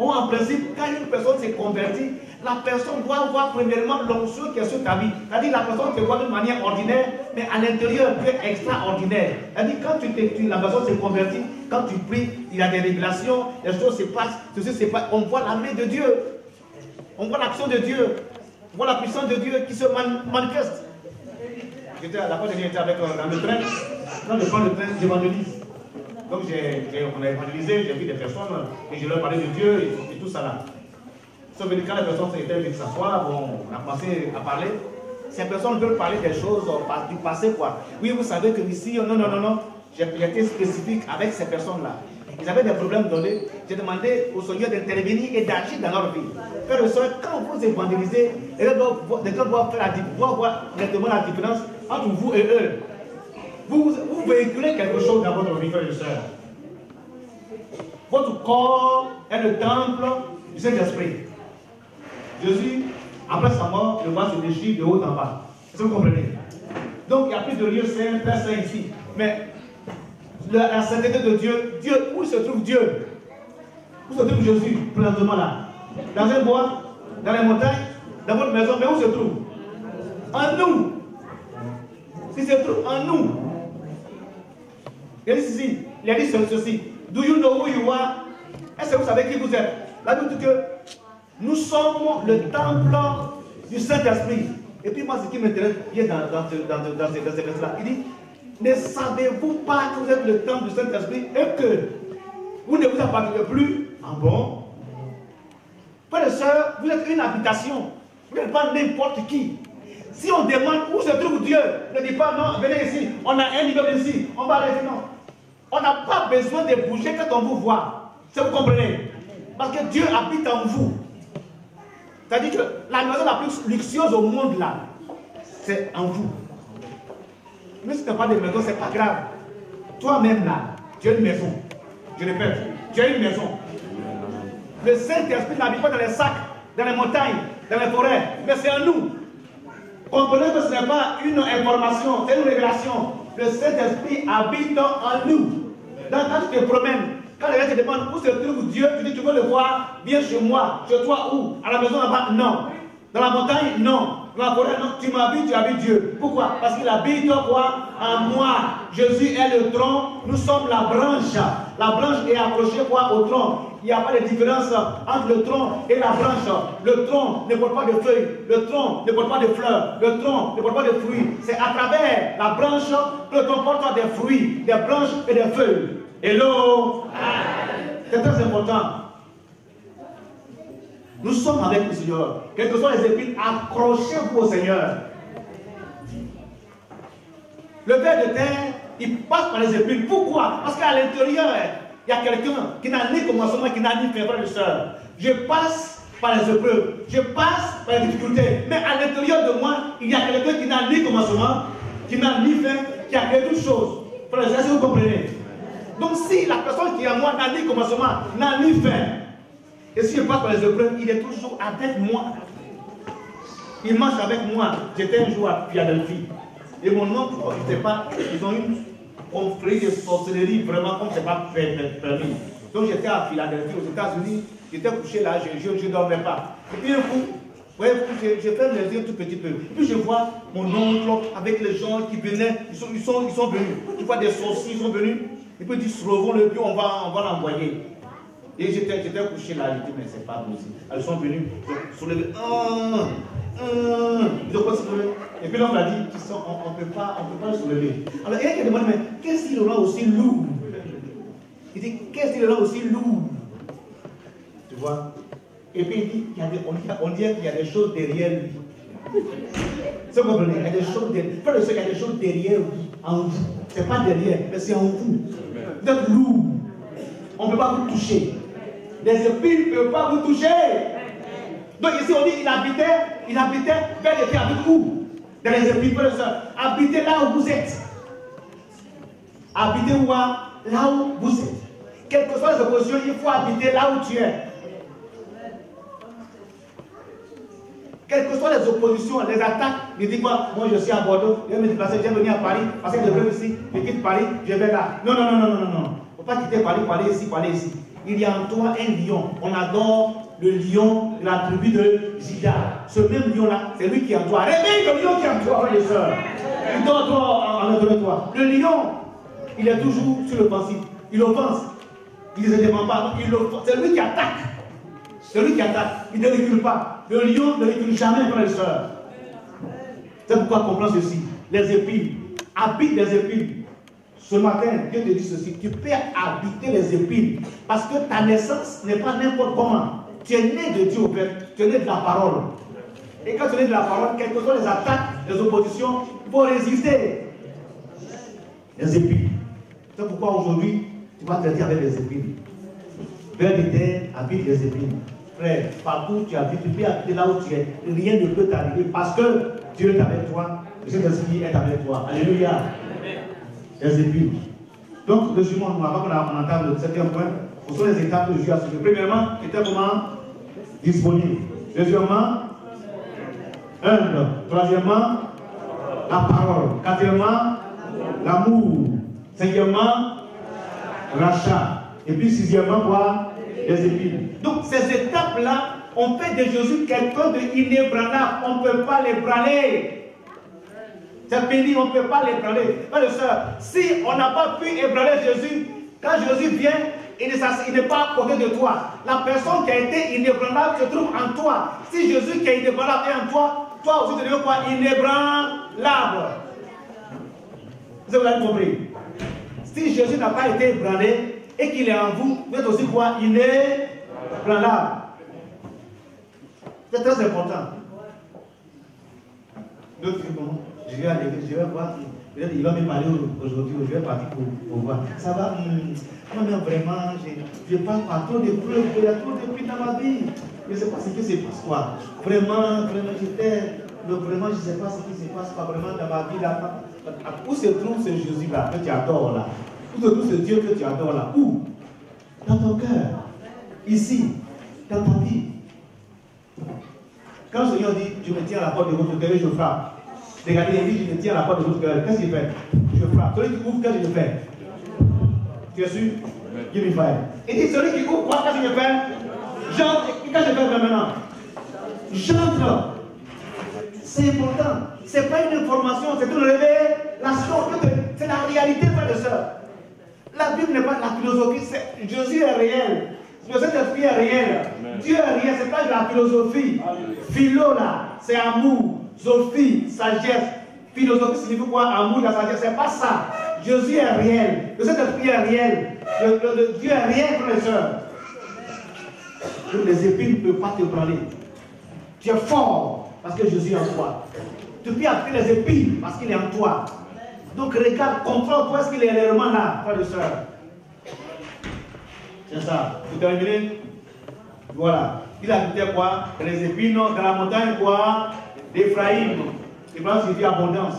En principe, quand une personne s'est convertie, la personne doit voir premièrement l'onction qui est sur ta vie. C'est-à-dire la personne te voit d'une manière ordinaire, mais à l'intérieur, tu es extraordinaire. C'est-à-dire quand la personne s'est convertie, quand tu pries, il y a des révélations, les choses se passent, ceci se passe, on voit la main de Dieu. On voit l'action de Dieu. On voit la puissance de Dieu qui se manifeste. La fois dernière, j'étais dans le train. Quand je prends le train, j'évangélise. Donc on a évangélisé, j'ai vu des personnes et je leur parlais de Dieu et tout ça là. Sauf que quand les personnes étaient venues s'asseoir, on a commencé à parler. Ces personnes veulent parler des choses du passé quoi. Oui, vous savez que ici, non. J'ai été spécifique avec ces personnes-là. Ils avaient des problèmes donnés. J'ai demandé au Seigneur d'intervenir et d'agir dans leur vie. Frères et sœurs, quand vous évangélisez, les gens doivent voir nettement la différence entre vous et eux. Vous véhiculez quelque chose dans votre vie, frères et sœurs. Votre corps est le temple du Saint-Esprit. Jésus, après sa mort, le voit se déchirer de haut en bas. Est-ce que vous comprenez? Donc, il n'y a plus de lieu saint, très saint ici. Mais la sainteté de Dieu, où se trouve Dieu? Où se trouve Jésus, présentement là? Dans un bois, dans les montagnes, dans votre maison, mais où se trouve? En nous. Il se trouve en nous. Il a dit ceci, il a dit ceci. Do you know who you are? Est-ce que vous savez qui vous êtes? La Bible dit que nous sommes le temple du Saint-Esprit. Et puis moi, ce qui m'intéresse bien dans ces versets-là, il dit, ne savez-vous pas que vous êtes le temple du Saint-Esprit et que vous ne vous appartenez plus? Ah bon? Frères et sœurs, vous êtes une habitation. Vous n'êtes pas n'importe qui. Si on demande où se trouve Dieu, ne dit pas non, venez ici, on a un immeuble ici, on va arrêter, non. On n'a pas besoin de bouger quand on vous voit. Ça vous comprenez? Parce que Dieu habite en vous. C'est-à-dire que la maison la plus luxueuse au monde là, c'est en vous. Mais si tu n'as pas de maison, c'est pas grave. Toi-même là, tu as une maison. Je répète, tu as une maison. Le Saint-Esprit n'habite pas dans les sacs, dans les montagnes, dans les forêts, mais c'est en nous. Comprenez que ce n'est pas une information, c'est une révélation. Le Saint-Esprit habite en nous. Donc quand tu te promènes, quand les gens te demandent où se trouve Dieu, tu dis tu veux le voir, viens chez moi. Chez toi où? À la maison là-bas? Non. Dans la montagne? Non. Dans la forêt? Non. Tu m'habites, tu habites Dieu. Pourquoi? Parce qu'il habite quoi? En moi. Jésus est le tronc, nous sommes la branche. La branche est accrochée quoi? Au tronc. Il n'y a pas de différence entre le tronc et la branche. Le tronc ne porte pas de feuilles. Le tronc ne porte pas de fleurs. Le tronc ne porte pas de fruits. C'est à travers la branche que le tronc porte des fruits, des branches et des feuilles. Hello? C'est très important. Nous sommes avec le Seigneur. Quelles que soient les épines, accrochez-vous au Seigneur. Le ver de terre, il passe par les épines. Pourquoi? Parce qu'à l'intérieur, il y a quelqu'un qui n'a ni commencement, qui n'a ni fin, frère et soeur. Je passe par les épreuves, je passe par les difficultés. Mais à l'intérieur de moi, il y a quelqu'un qui n'a ni commencement, qui n'a ni fin, qui a créé toutes choses. Frère et soeur, est-ce que vous comprenez? Donc si la personne qui est en moi n'a ni commencement, n'a ni fin, et si je passe par les épreuves, il est toujours avec moi. Il marche avec moi. J'étais un jour à Philadelphie. Et mon oncle, je ne sais pas, ils ont une confrérie de sorcellerie, vraiment, comme c'est pas permis. Donc j'étais à Philadelphie, aux États-Unis, j'étais couché là, je ne dormais pas. Et puis un coup, ouais, je ferme les yeux tout petit peu. Et puis je vois mon oncle avec les gens qui venaient, ils sont venus. Tu vois des sorciers, ils sont venus. Et puis ils disent, sauvons-le, puis on va l'envoyer. Et j'étais couché là, je dis, mais c'est pas possible. Elles sont venues, se lever. Ils ont pas se lever. Et puis l'homme a dit, on ne peut pas se lever. Alors il y a qui demande, mais qu'est-ce qu'il aura aussi lourd? Il dit, qu'est-ce qu'il aura aussi lourd? Tu vois? Et puis il dit, on dirait qu'il y a des choses derrière lui. Vous comprenez? Il y a des choses derrière. Il y a des choses derrière lui, en vous. Ce n'est pas derrière, mais c'est en vous. Vous êtes lourd. On ne peut pas vous toucher. Les épines ne peuvent pas vous toucher. Donc ici on dit il habitait vers les terres avec vous. Dans les épines, frères et sœurs. Habitez là où vous êtes. Habitez où? Là où vous êtes. Quelles que soient les oppositions, il faut habiter là où tu es. Quelles que soient les oppositions, les attaques, ne dis pas, moi je suis à Bordeaux, je vais me déplacer, je vais venir à Paris, parce que je vais ici, je quitte Paris, je vais là. Non. Il ne faut pas quitter Paris pour aller ici. Il y a en toi un lion. On adore le lion de la tribu de Juda. Ce même lion-là, c'est lui qui est en toi. Réveille le lion qui est en toi, frères et sœurs. Il dort en dedans de toi. Le lion, il est toujours sur le passif. Il offense. Il ne se dément pas. C'est lui qui attaque. C'est lui qui attaque. Il ne recule pas. Le lion ne recule jamais, frères et sœurs. C'est pourquoi comprendre ceci. Les épines. Habite les épines. Ce matin, Dieu te dit ceci, tu peux habiter les épines parce que ta naissance n'est pas n'importe comment. Tu es né de Dieu au Père, tu es né de la parole. Et quand tu es né de la parole, quelles que soient les attaques, les oppositions, il faut résister. Les épines. C'est pourquoi aujourd'hui, tu vas traiter avec les épines. Vers les terres, habite les épines. Frère, partout où tu habites, tu peux habiter là où tu es. Rien ne peut t'arriver parce que Dieu est avec toi, le Saint-Esprit est avec toi. Alléluia. Les épines. Donc, résumons-nous, avant qu'on entende le 7e point, ce sont les étapes que Jésus a suivies. Premièrement, il était comment? Disponible. Deuxièmement, humble. Troisièmement, la parole. Quatrièmement, l'amour. Cinquièmement, l'achat. Et puis sixièmement, quoi? Les épines. Donc, ces étapes-là, on fait de Jésus quelqu'un d'inébranlable. On ne peut pas l'ébranler. C'est béni, on ne peut pas l'ébranler. Frères et sœurs, si on n'a pas pu ébranler Jésus, quand Jésus vient, il n'est pas à côté de toi. La personne qui a été inébranlable se trouve en toi. Si Jésus qui est inébranlable est en toi, toi aussi tu deviens quoi? Inébranlable. Vous avez compris? Si Jésus n'a pas été ébranlé et qu'il est en vous, vous êtes aussi quoi? Inébranlable. C'est très important. D'autres je vais aller, je vais voir, il va me parler aujourd'hui, je vais partir pour voir. Ça va, non mais vraiment, je parle pas trop de preuves, il y a trop de prix dans ma vie. Je ne sais pas ce qui se passe quoi. Vraiment, je ne sais pas ce qui se passe quoi, vraiment dans ma vie là. Où se trouve ce Jésus là que tu adores là? Où se trouve ce Dieu que tu adores là? Où? Dans ton cœur. Ici, dans ta vie. Quand le Seigneur dit, je me tiens à la porte de votre cœur et je frappe. Regardez, il dit, je tiens la porte de l'autre cœur. Qu'est-ce qu'il fait? Je frappe. Celui qui ouvre, qu'est-ce qu'il fait? Tu es sûr? Give me fire. Il dit, celui qui ouvre, qu'est-ce qu'il fait? J'entre. Qu'est-ce que je fais maintenant? J'entre. C'est important. Ce n'est pas une information, c'est une révélation. C'est la réalité, frère et soeur. La Bible n'est pas de la philosophie. Jésus est réel. Le Saint-Esprit est réel. Dieu est réel. Ce n'est pas de la philosophie. Philo, là, c'est amour. Sophie, sagesse. Philosophie signifie quoi? Amour, la sagesse. Ce n'est pas ça. Jésus est réel. Le Saint-Esprit est réel. Dieu est réel, frère et soeur. Les épines ne peuvent pas te branler. Tu es fort parce que Jésus est en toi. Tu peux appeler les épines parce qu'il est en toi. Donc regarde, comprends où est-ce qu'il est réellement là, frère et soeur. C'est ça. Vous terminez? Voilà. Il habitait quoi? Les épines dans la montagne quoi? D'Éphraïm. Éphraïm signifie abondance.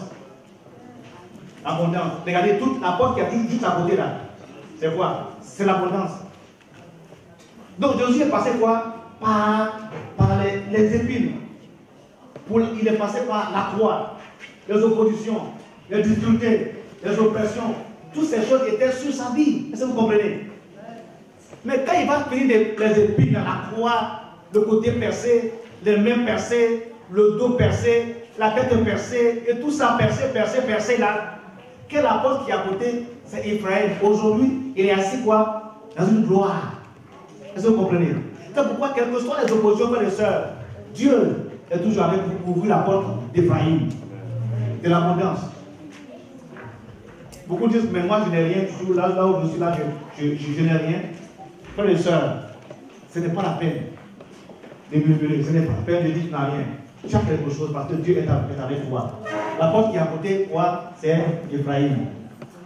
Abondance. Regardez toute la porte qui a dit juste à côté là. C'est quoi? C'est l'abondance. Donc Jésus est passé quoi? Par les épines. Il est passé par la croix, les oppositions, les difficultés, les oppressions. Toutes ces choses étaient sur sa vie. Est-ce que vous comprenez? Mais quand il va finir les épines, la croix, le côté percé, les mains percées, le dos percé, la tête percée, et tout ça percé là, quel apôtre qui est à côté? C'est Ephraim. Aujourd'hui, il est assis quoi? Dans une gloire. Est-ce que vous comprenez? C'est pourquoi, quelles que soient les oppositions, frères et sœurs, Dieu est toujours avec vous pour ouvrir la porte d'Ephraim, de l'abondance. Beaucoup disent, mais moi je n'ai rien, toujours là où je suis là, je n'ai rien. Frères et sœurs, ce n'est pas la peine de murmurer, ce n'est pas la peine de dire que tu n'as rien. Tu as quelque chose parce que Dieu est avec toi. La porte qui est à côté, quoi? C'est Ephraim.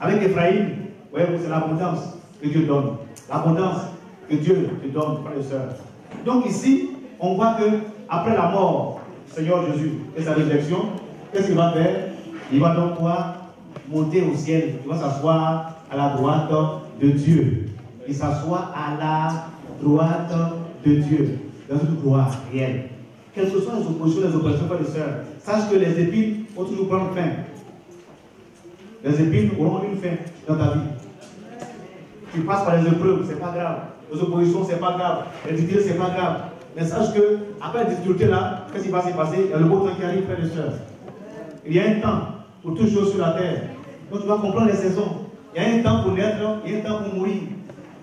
Avec Ephraim, ouais, c'est l'abondance que Dieu donne. L'abondance que Dieu te donne, frères et sœurs. Donc ici, on voit que après la mort du Seigneur Jésus et sa résurrection, qu'est-ce qu'il va faire? Il va donc quoi? Monter au ciel. Il va s'asseoir à la droite de Dieu. Il s'assoit à la droite de Dieu, dans une gloire réelle. Quelles que soient les oppositions, les oppressions, frères et sœurs, sache que les épines vont toujours prendre fin. Les épines auront une fin dans ta vie. Tu passes par les épreuves, c'est pas grave. Les oppositions, c'est pas grave. Les difficultés, c'est pas grave. Mais sache que, après la difficulté là, qu'est-ce qui va se passer? Il y a le beau temps qui arrive, frères et sœurs. Il y a un temps pour toutes choses sur la terre. Donc tu vas comprendre les saisons. Il y a un temps pour naître, il y a un temps pour mourir.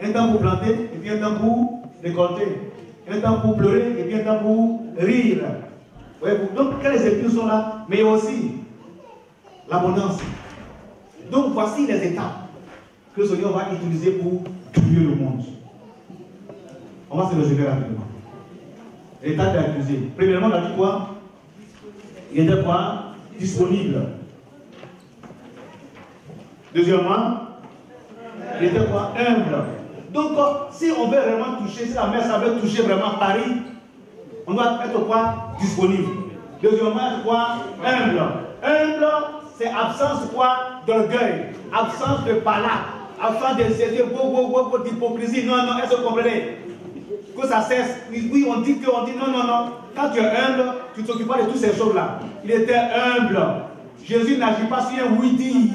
Un temps pour planter, et puis un temps pour récolter. Un temps pour pleurer, et puis un temps pour rire. Ouais, donc, quand les épines sont là, mais aussi l'abondance. Donc, voici les étapes que le Seigneur va utiliser pour tuer le monde. On va se résumer rapidement. L'étape est utilisée. Premièrement, on a dit quoi? Il était quoi? Disponible. Deuxièmement, il était quoi? Humble. Donc, si on veut vraiment toucher, si la messe veut toucher vraiment Paris, on doit être quoi? Disponible. Deuxièmement, quoi? Humble. Humble, c'est absence quoi? D'orgueil, absence de palabres, absence d'hypocrisie. Non, non, est-ce que vous comprenez? Que ça cesse. Oui, on dit non, non, non. Quand tu es humble, tu ne t'occupes pas de toutes ces choses-là. Il était humble. Jésus n'agit pas sur un oui-dit.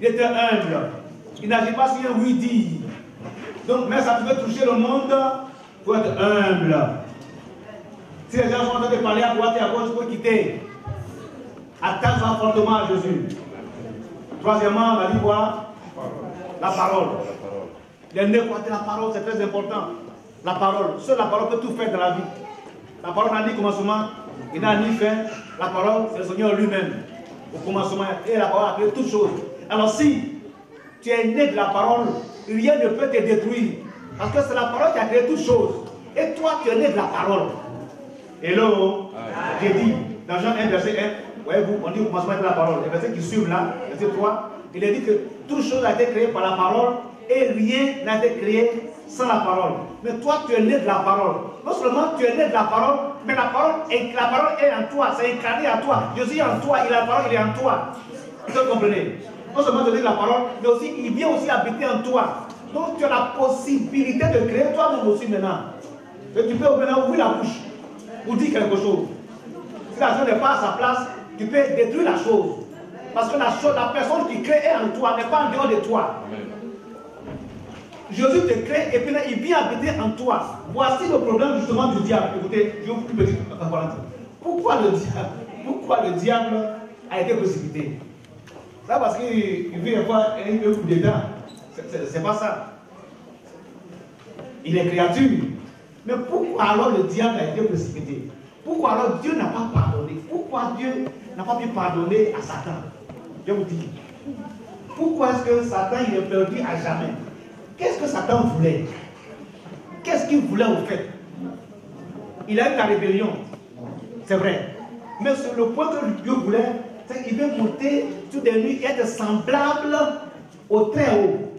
Il était humble. Il n'agit pas sur un oui-dit. Donc, mais ça peut toucher le monde, il faut être humble. Si les gens sont en train de parler à droite et à gauche, il faut quitter. Attache-toi fortement à Jésus. Troisièmement, on a dit quoi? La parole. Les nœuds de la parole, c'est très important. La parole. Seule la parole peut tout faire dans la vie. La parole n'a ni commencement, il n'a ni fin. La parole, c'est le Seigneur lui-même. Au commencement, et la parole a créé toutes choses. Alors si tu es né de la parole, rien ne peut te détruire. Parce que c'est la parole qui a créé toutes choses. Et toi, tu es né de la parole. Hello, j'ai dit, dans Jean 1, verset 1, voyez-vous, on dit au commencement de la parole. Les versets qui suivent là, verset 3, il est dit que toute chose a été créée par la parole et rien n'a été créé sans la parole. Mais toi, tu es né de la parole. Non seulement tu es né de la parole, mais la parole est en toi, c'est incarné en toi. Jésus est en toi, la parole il est en toi. Vous comprenez? Non seulement tu es né de la parole, mais aussi il vient aussi habiter en toi. Donc tu as la possibilité de créer toi-même aussi maintenant. Et tu peux maintenant ouvrir la bouche pour dire quelque chose. Si la chose n'est pas à sa place, tu peux détruire la chose. Parce que la personne qui crée est en toi, n'est pas en dehors de toi. Jésus te crée et puis là, il vient habiter en toi. Voici le problème justement du diable. Écoutez, je vous dis pourquoi le diable a été précipité? Ça parce qu'il veut avoir un coup dedans. C'est pas ça. Il est créature. Mais pourquoi alors le diable a été précipité? Pourquoi alors Dieu n'a pas pardonné? Pourquoi Dieu n'a pas pu pardonner à Satan? Je vous dis. Pourquoi est-ce que Satan il est perdu à jamais? Qu'est-ce que Satan voulait? Qu'est-ce qu'il voulait au fait? Il a eu la rébellion. C'est vrai. Mais sur le point que Dieu voulait, c'est qu'il veut monter sur des nuits et être semblable au Très-Haut.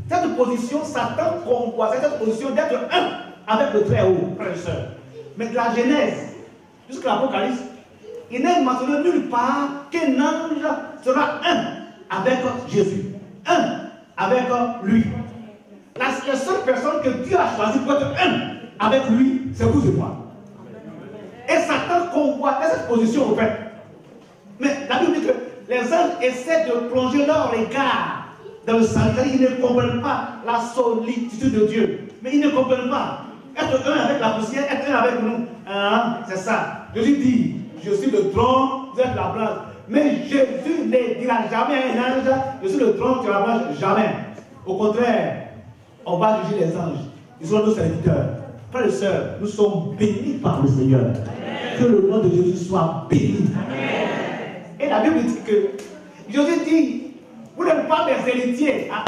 Cette position, Satan convoite cette position d'être un avec le Très-Haut, frères et sœurs. Mais de la Genèse jusqu'à l'Apocalypse, il n'est mentionné nulle part qu'un ange sera un avec Jésus, un avec lui. La seule personne que Dieu a choisie pour être un avec lui, c'est vous et moi. Et Satan convoite cette position au fait. Mais la Bible dit que les anges essaient de plonger leur regard dans le sanctuaire. Ils ne comprennent pas la solitude de Dieu. Mais ils ne comprennent pas. Être un avec la poussière, être un avec nous. Hein, c'est ça. Jésus dit, je suis le trône, vous êtes la branche. Mais Jésus ne dira jamais à un ange, je suis le trône, tu es la branche, jamais. Au contraire, on va juger les anges. Ils sont nos serviteurs. Frères et sœurs, nous sommes bénis par le Seigneur. Amen. Que le nom de Jésus soit béni. Amen. Et la Bible dit que Jésus dit, vous n'êtes pas mes héritiers. Ah.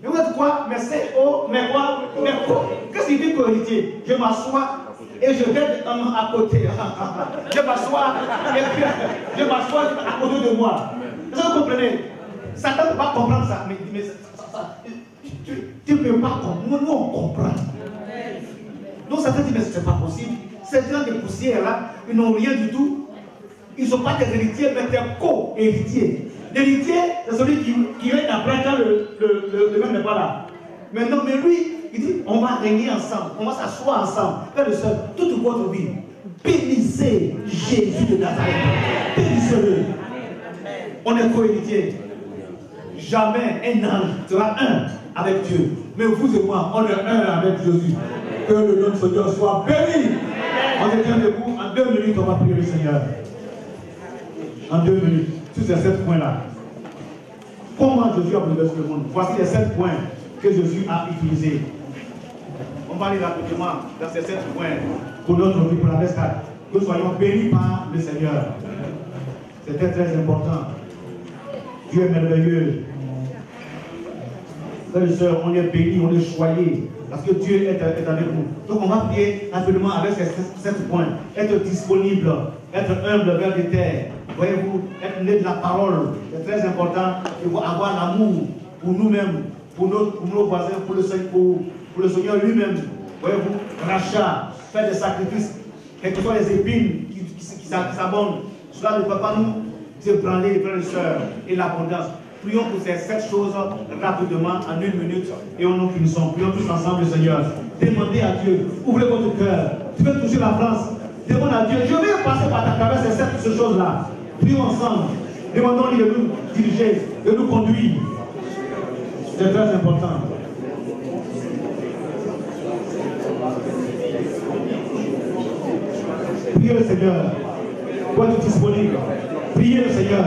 Mais vous êtes quoi? Mais c'est mais quoi? Mais quoi? Qu'est-ce qu'il dit co-héritier? Je m'assois et je vais à côté. Je m'assois et puis je m'assois à côté de moi. Est-ce que vous comprenez? Satan ne peut pas comprendre ça. Mais tu ne peux pas comprendre. Nous, on comprend. Donc Satan dit, mais ce n'est pas possible. Ces gens de poussière là, ils n'ont rien du tout. Ils ne sont pas des héritiers, mais des co-héritiers. L'héritier, c'est celui qui règne après quand le même n'est pas là. Mais non, mais lui, il dit, on va régner ensemble, on va s'asseoir ensemble. Frère et sœur, toute votre vie, bénissez Jésus de Nazareth. Bénissez-le. On est co-héritiers. Jamais un ange sera un avec Dieu. Mais vous et moi, on est un avec Jésus. Que le nom de Seigneur soit béni. On se tient debout. En 2 minutes, on va prier le Seigneur. En 2 minutes, sur ces 7 points-là. Comment Jésus a bouleversé le monde? Voici les 7 points que Jésus a utilisés. On va aller rapidement dans ces 7 points pour notre vie, pour la rescate. Que nous soyons bénis par le Seigneur. C'était très important. Dieu est merveilleux. Frères et sœurs, on est bénis, on est choyés. Parce que Dieu est avec nous. Donc on va prier rapidement avec ces 7 points. Être disponible, être humble vers les terres. Voyez-vous, être né de la parole, c'est très important. Il faut avoir l'amour pour nous-mêmes, pour nos voisins, pour le Seigneur lui-même. Voyez-vous, rachat, faire des sacrifices, quelles que soient les épines qui s'abondent. Cela ne peut pas nous ébranler, frères et sœurs, et l'abondance. Prions pour ces 7 choses rapidement, en 1 minute, et nous finissons. Prions tous ensemble, Seigneur. Demandez à Dieu, ouvrez votre cœur. Tu veux toucher la France, demande à Dieu. Je vais passer par ta travers ces 7 choses-là. Prions ensemble. Demandons-lui de nous diriger, de nous conduire. C'est très important. Priez le Seigneur. Pour être disponible. Priez le Seigneur.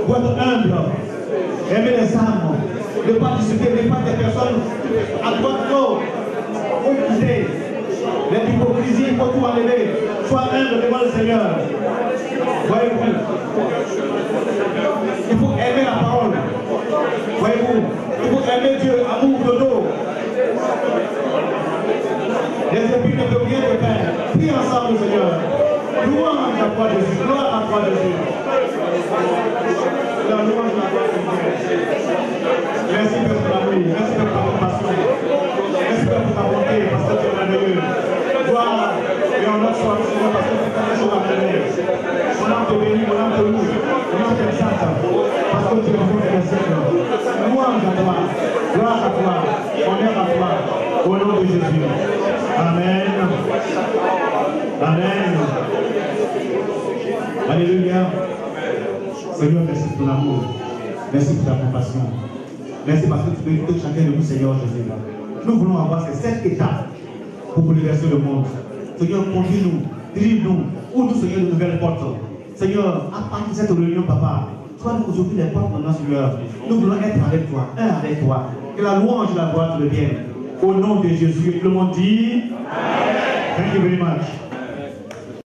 Pour être humble. Aimer les âmes. Ne pas discuter, ne pas des personnes à votre opposé. Les hypocrisies, il faut tout enlever. Sois humble devant le Seigneur. Voyez-vous. Il faut aimer la parole. Voyez-vous. Il faut aimer Dieu, amour de l'eau. Les épines ne peuvent rien te faire. Prie ensemble, Seigneur. Louange à toi, Jésus. Gloire à toi, Jésus. La louange à toi, Jésus. Merci pour ton amour. Merci pour ta compassion. Merci pour ta bonté, parce que tu es merveilleux. Gloire et honneur soit au Seigneur, parce que tu as des choses à mener. Mon âme te bénit, mon âme te loue, mon âme t'exalte, parce que tu es bon et siècle. Louange à toi, gloire à toi, honneur à toi, au nom de Jésus. Amen. Amen. Alléluia. Seigneur, merci pour ton amour. Merci pour ta compassion. Merci parce que tu bénis tout chacun de nous, Seigneur Jésus. Nous voulons avoir ces 7 étapes pour bouleverser le monde. Seigneur, conduis-nous, dirige-nous, ouvre-nous, Seigneur, de nouvelles portes. Seigneur, à partir de cette réunion, Papa, toi nous aujourd'hui les portes maintenant, Seigneur. Nous voulons être avec toi, un avec toi. Que la louange et la gloire te reviennent. Au nom de Jésus, tout le monde dit Amen. Thank you very much.